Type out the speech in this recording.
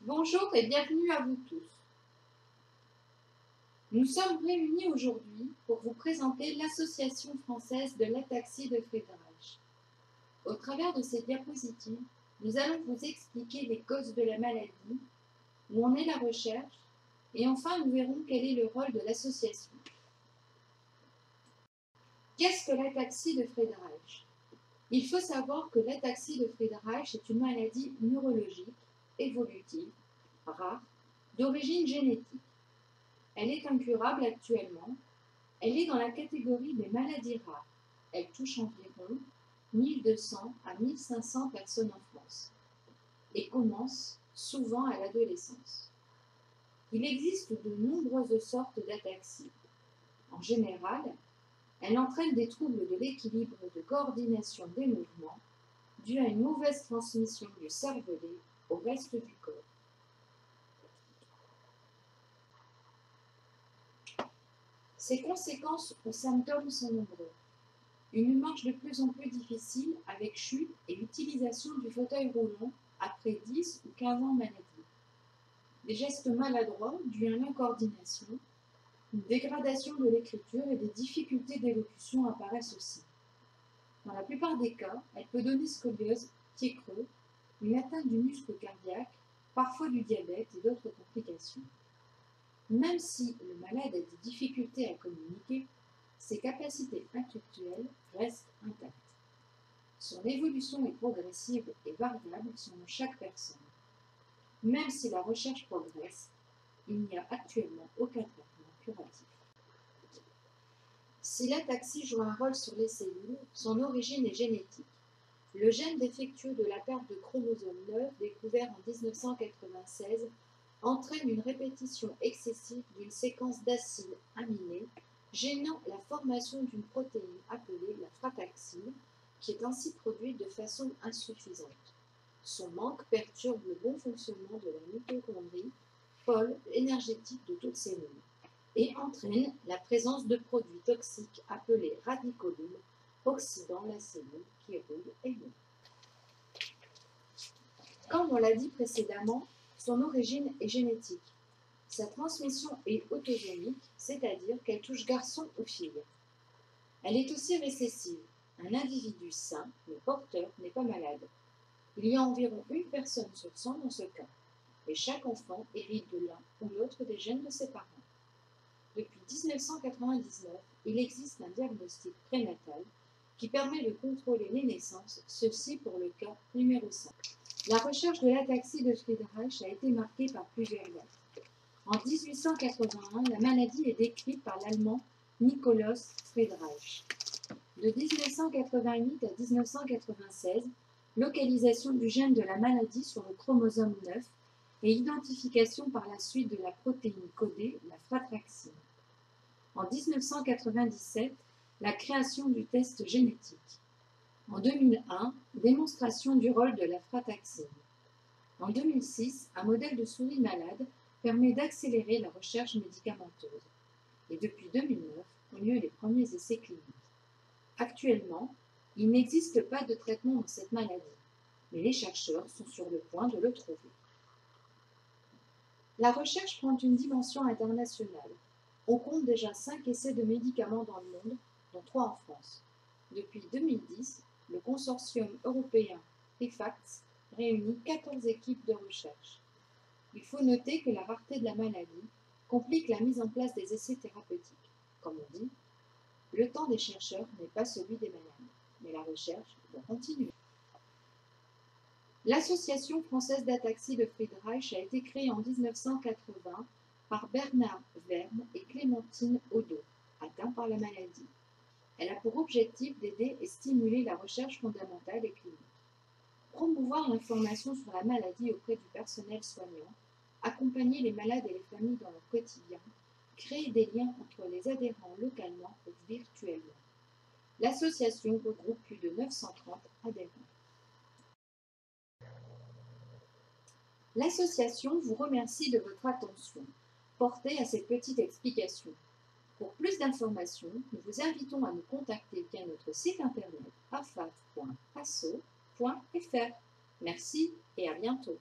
Bonjour et bienvenue à vous tous. Nous sommes réunis aujourd'hui pour vous présenter l'Association française de l'ataxie de Friedreich. Au travers de ces diapositives, nous allons vous expliquer les causes de la maladie, où en est la recherche, et enfin nous verrons quel est le rôle de l'association. Qu'est-ce que l'ataxie de Friedreich? Il faut savoir que l'ataxie de Friedreich est une maladie neurologique, évolutive, rare, d'origine génétique. Elle est incurable actuellement. Elle est dans la catégorie des maladies rares. Elle touche environ 1200 à 1500 personnes en France et commence souvent à l'adolescence. Il existe de nombreuses sortes d'ataxie. En général, elle entraîne des troubles de l'équilibre et de coordination des mouvements dus à une mauvaise transmission du cervelet au reste du corps. Ses conséquences aux symptômes sont nombreux. Une marche de plus en plus difficile avec chute et utilisation du fauteuil roulant après 10 ou 15 ans de maladie. Des gestes maladroits dus à l'incoordination, une dégradation de l'écriture et des difficultés d'élocution apparaissent aussi. Dans la plupart des cas, elle peut donner scoliose, pied creux, une atteinte du muscle cardiaque, parfois du diabète et d'autres complications. Même si le malade a des difficultés à communiquer, ses capacités intellectuelles restent intactes. Son évolution est progressive et variable selon chaque personne. Même si la recherche progresse, il n'y a actuellement aucun traitement curatif. Si l'ataxie joue un rôle sur les cellules, son origine est génétique. Le gène défectueux de la perte de chromosome 9, découvert en 1996, entraîne une répétition excessive d'une séquence d'acides aminés, gênant la formation d'une protéine appelée la frataxine, qui est ainsi produite de façon insuffisante. Son manque perturbe le bon fonctionnement de la mitochondrie, pôle énergétique de toutes ces cellules, et entraîne la présence de produits toxiques appelés radicolines, oxydant la cellule qui roule et monte. Comme on l'a dit précédemment, son origine est génétique. Sa transmission est autosomique, c'est-à-dire qu'elle touche garçon ou fille. Elle est aussi récessive. Un individu sain, mais porteur, n'est pas malade. Il y a environ une personne sur 100 dans ce cas, et chaque enfant hérite de l'un ou l'autre des gènes de ses parents. Depuis 1999, il existe un diagnostic prénatal qui permet de contrôler les naissances, ceci pour le cas numéro 5. La recherche de l'ataxie de Friedreich a été marquée par plusieurs dates. En 1881, la maladie est décrite par l'allemand Nikolaus Friedreich. De 1988 à 1996, localisation du gène de la maladie sur le chromosome 9 et identification par la suite de la protéine codée, la frataxine. En 1997, la création du test génétique. En 2001, démonstration du rôle de la frataxine. En 2006, un modèle de souris malade permet d'accélérer la recherche médicamenteuse. Et depuis 2009, ont lieu les premiers essais cliniques. Actuellement, il n'existe pas de traitement dans cette maladie, mais les chercheurs sont sur le point de le trouver. La recherche prend une dimension internationale. On compte déjà 5 essais de médicaments dans le monde, dont 3 en France. Depuis 2010, le consortium européen RIFACS réunit 14 équipes de recherche. Il faut noter que la rareté de la maladie complique la mise en place des essais thérapeutiques. Comme on dit, le temps des chercheurs n'est pas celui des malades, mais la recherche doit continuer. L'Association française d'ataxie de Friedreich a été créée en 1980 par Bernard Verne et Clémentine Odo, atteints par la maladie. Elle a pour objectif d'aider et stimuler la recherche fondamentale et clinique, promouvoir l'information sur la maladie auprès du personnel soignant, accompagner les malades et les familles dans leur quotidien, créer des liens entre les adhérents localement ou virtuellement. L'association regroupe plus de 930 adhérents. L'association vous remercie de votre attention portée à cette petite explication. Pour plus d'informations, nous vous invitons à nous contacter via notre site internet afaf.asso.fr. Merci et à bientôt.